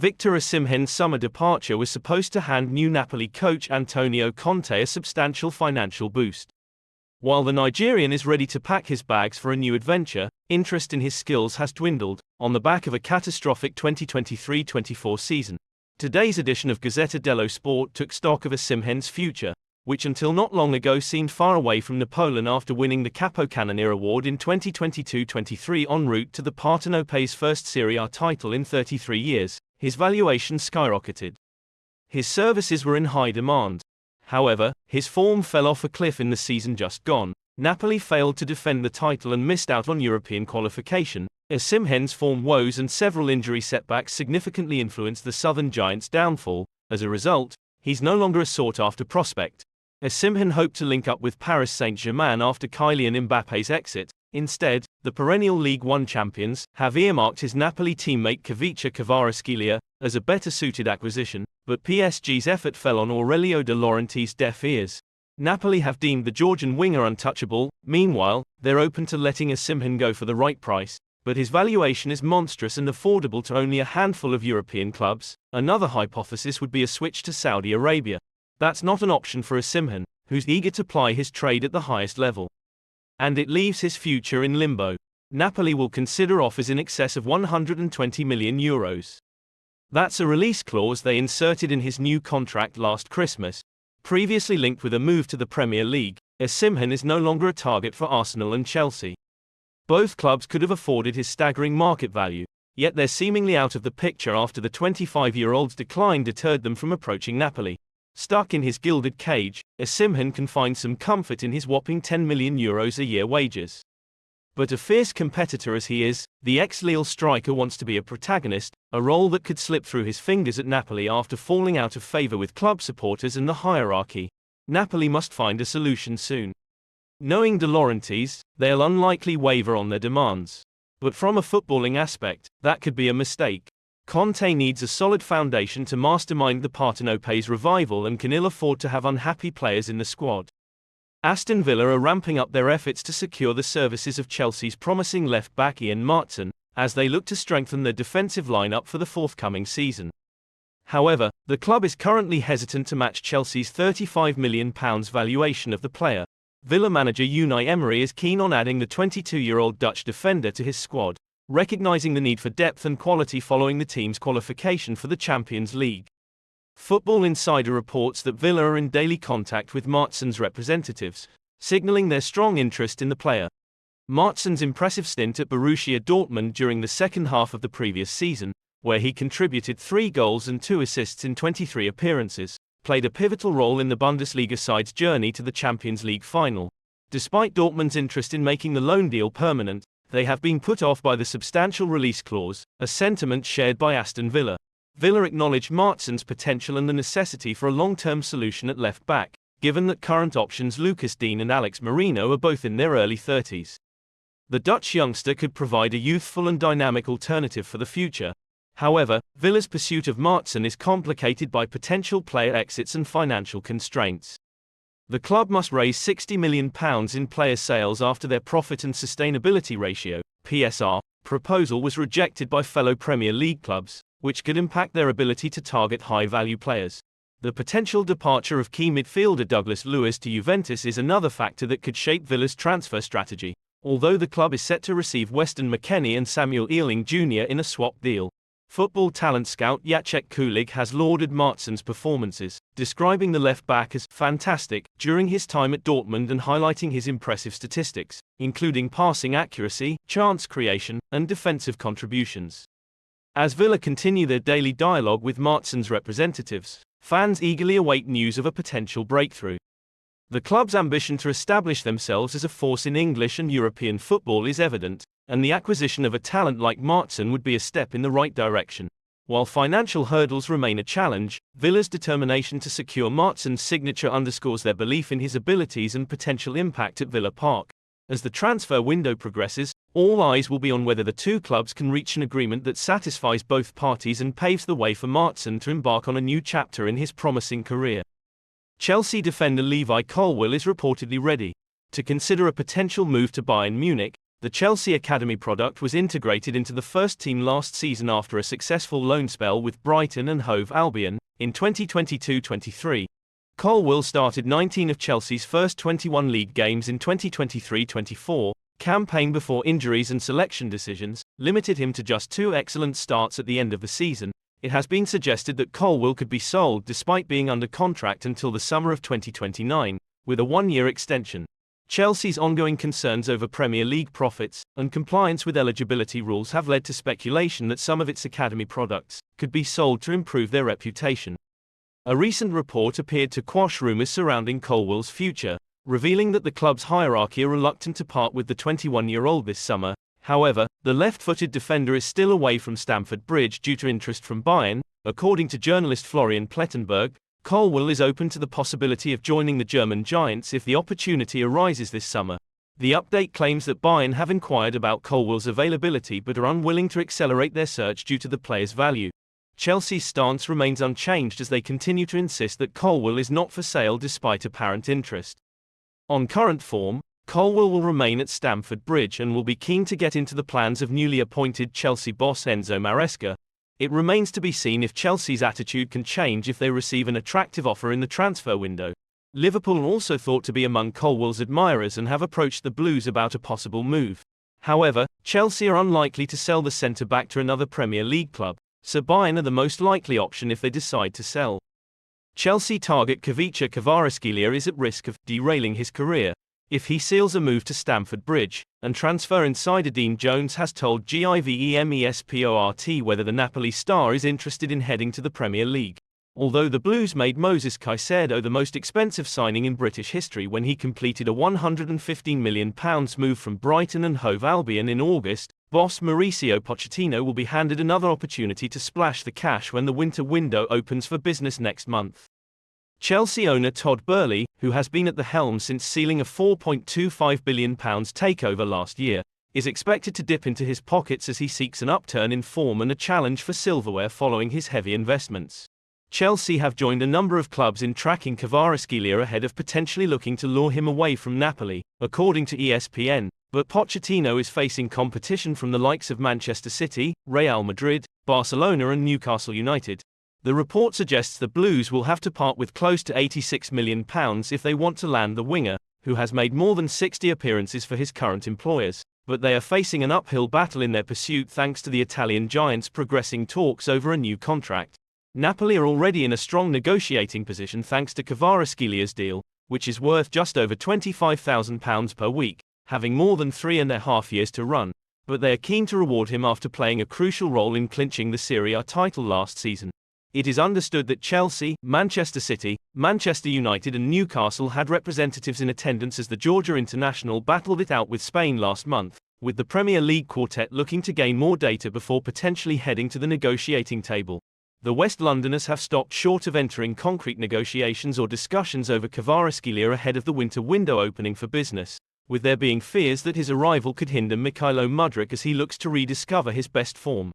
Victor Osimhen's summer departure was supposed to hand new Napoli coach Antonio Conte a substantial financial boost. While the Nigerian is ready to pack his bags for a new adventure, interest in his skills has dwindled, on the back of a catastrophic 2023-24 season. Today's edition of Gazzetta dello Sport took stock of Osimhen's future, which until not long ago seemed far away from Napoleon after winning the Capocannoniere Award in 2022-23 en route to the Partenope's first Serie A title in 33 years. His valuation skyrocketed. His services were in high demand. However, his form fell off a cliff in the season just gone. Napoli failed to defend the title and missed out on European qualification. Osimhen's form woes and several injury setbacks significantly influenced the Southern Giants' downfall. As a result, he's no longer a sought-after prospect. Osimhen hoped to link up with Paris Saint-Germain after Kylian Mbappe's exit. Instead, the perennial League One champions have earmarked his Napoli teammate Kvaratskhelia as a better-suited acquisition, but PSG's effort fell on Aurelio De Laurentiis' deaf ears. Napoli have deemed the Georgian winger untouchable. Meanwhile, they're open to letting Osimhen go for the right price, but his valuation is monstrous and affordable to only a handful of European clubs. Another hypothesis would be a switch to Saudi Arabia. That's not an option for Osimhen, who's eager to ply his trade at the highest level. And it leaves his future in limbo. Napoli will consider offers in excess of €120 million. That's a release clause they inserted in his new contract last Christmas. Previously linked with a move to the Premier League, Osimhen is no longer a target for Arsenal and Chelsea. Both clubs could have afforded his staggering market value, yet they're seemingly out of the picture after the 25-year-old's decline deterred them from approaching Napoli. Stuck in his gilded cage, Osimhen can find some comfort in his whopping €10 million a year wages. But a fierce competitor as he is, the ex-Lille striker wants to be a protagonist, a role that could slip through his fingers at Napoli after falling out of favour with club supporters and the hierarchy. Napoli must find a solution soon. Knowing De Laurentiis, they'll unlikely waver on their demands. But from a footballing aspect, that could be a mistake. Conte needs a solid foundation to mastermind the Partenope's revival and can ill afford to have unhappy players in the squad. Aston Villa are ramping up their efforts to secure the services of Chelsea's promising left-back Ian Maatsen, as they look to strengthen their defensive lineup for the forthcoming season. However, the club is currently hesitant to match Chelsea's £35 million valuation of the player. Villa manager Unai Emery is keen on adding the 22-year-old Dutch defender to his squad, recognizing the need for depth and quality following the team's qualification for the Champions League. Football Insider reports that Villa are in daily contact with Maatsen's representatives, signaling their strong interest in the player. Maatsen's impressive stint at Borussia Dortmund during the second half of the previous season, where he contributed 3 goals and 2 assists in 23 appearances, played a pivotal role in the Bundesliga side's journey to the Champions League final. Despite Dortmund's interest in making the loan deal permanent, they have been put off by the substantial release clause, a sentiment shared by Aston Villa. Villa acknowledge Maatsen's potential and the necessity for a long-term solution at left-back, given that current options Lucas Digne and Alex Merino are both in their early 30s. The Dutch youngster could provide a youthful and dynamic alternative for the future. However, Villa's pursuit of Maatsen is complicated by potential player exits and financial constraints. The club must raise £60 million in player sales after their profit and sustainability ratio (PSR) proposal was rejected by fellow Premier League clubs, which could impact their ability to target high-value players. The potential departure of key midfielder Douglas Luiz to Juventus is another factor that could shape Villa's transfer strategy, although the club is set to receive Weston McKennie and Samuel Ealing Jr. in a swap deal. Football talent scout Jacek Kulig has lauded Maatsen's performances, describing the left-back as fantastic during his time at Dortmund and highlighting his impressive statistics, including passing accuracy, chance creation, and defensive contributions. As Villa continue their daily dialogue with Maatsen's representatives, fans eagerly await news of a potential breakthrough. The club's ambition to establish themselves as a force in English and European football is evident, and the acquisition of a talent like Maatsen would be a step in the right direction. While financial hurdles remain a challenge, Villa's determination to secure Maatsen's signature underscores their belief in his abilities and potential impact at Villa Park. As the transfer window progresses, all eyes will be on whether the two clubs can reach an agreement that satisfies both parties and paves the way for Maatsen to embark on a new chapter in his promising career. Chelsea defender Levi Colwell is reportedly ready to consider a potential move to Bayern Munich. The Chelsea Academy product was integrated into the first team last season after a successful loan spell with Brighton and Hove Albion in 2022-23. Colwell started 19 of Chelsea's first 21 league games in 2023-24 campaign before injuries and selection decisions limited him to just 2 excellent starts at the end of the season. It has been suggested that Colwell could be sold despite being under contract until the summer of 2029, with a 1-year extension. Chelsea's ongoing concerns over Premier League profits and compliance with eligibility rules have led to speculation that some of its academy products could be sold to improve their reputation. A recent report appeared to quash rumours surrounding Colwell's future, revealing that the club's hierarchy are reluctant to part with the 21-year-old this summer. However, the left-footed defender is still away from Stamford Bridge due to interest from Bayern. According to journalist Florian Plettenberg, Colwell is open to the possibility of joining the German Giants if the opportunity arises this summer. The update claims that Bayern have inquired about Colwell's availability but are unwilling to accelerate their search due to the player's value. Chelsea's stance remains unchanged as they continue to insist that Colwell is not for sale despite apparent interest. On current form, Colwell will remain at Stamford Bridge and will be keen to get into the plans of newly appointed Chelsea boss Enzo Maresca. It remains to be seen if Chelsea's attitude can change if they receive an attractive offer in the transfer window. Liverpool are also thought to be among Colwell's admirers and have approached the Blues about a possible move. However, Chelsea are unlikely to sell the centre-back to another Premier League club, so Bayern are the most likely option if they decide to sell. Chelsea target Kvaratskhelia is at risk of derailing his career if he seals a move to Stamford Bridge, and transfer insider Dean Jones has told GIVEMESPORT whether the Napoli star is interested in heading to the Premier League. Although the Blues made Moses Caicedo the most expensive signing in British history when he completed a £115 million move from Brighton and Hove Albion in August, boss Mauricio Pochettino will be handed another opportunity to splash the cash when the winter window opens for business next month. Chelsea owner Todd Boehly, who has been at the helm since sealing a £4.25 billion takeover last year, is expected to dip into his pockets as he seeks an upturn in form and a challenge for silverware following his heavy investments. Chelsea have joined a number of clubs in tracking Kvaratskhelia ahead of potentially looking to lure him away from Napoli, according to ESPN, but Pochettino is facing competition from the likes of Manchester City, Real Madrid, Barcelona and Newcastle United. The report suggests the Blues will have to part with close to £86 million if they want to land the winger, who has made more than 60 appearances for his current employers, but they are facing an uphill battle in their pursuit thanks to the Italian giants progressing talks over a new contract. Napoli are already in a strong negotiating position thanks to Kvaratskhelia's deal, which is worth just over £25,000 per week, having more than 3.5 years to run, but they are keen to reward him after playing a crucial role in clinching the Serie A title last season. It is understood that Chelsea, Manchester City, Manchester United and Newcastle had representatives in attendance as the Georgia international battled it out with Spain last month, with the Premier League quartet looking to gain more data before potentially heading to the negotiating table. The West Londoners have stopped short of entering concrete negotiations or discussions over Kvaratskhelia ahead of the winter window opening for business, with there being fears that his arrival could hinder Mykhailo Mudryk as he looks to rediscover his best form.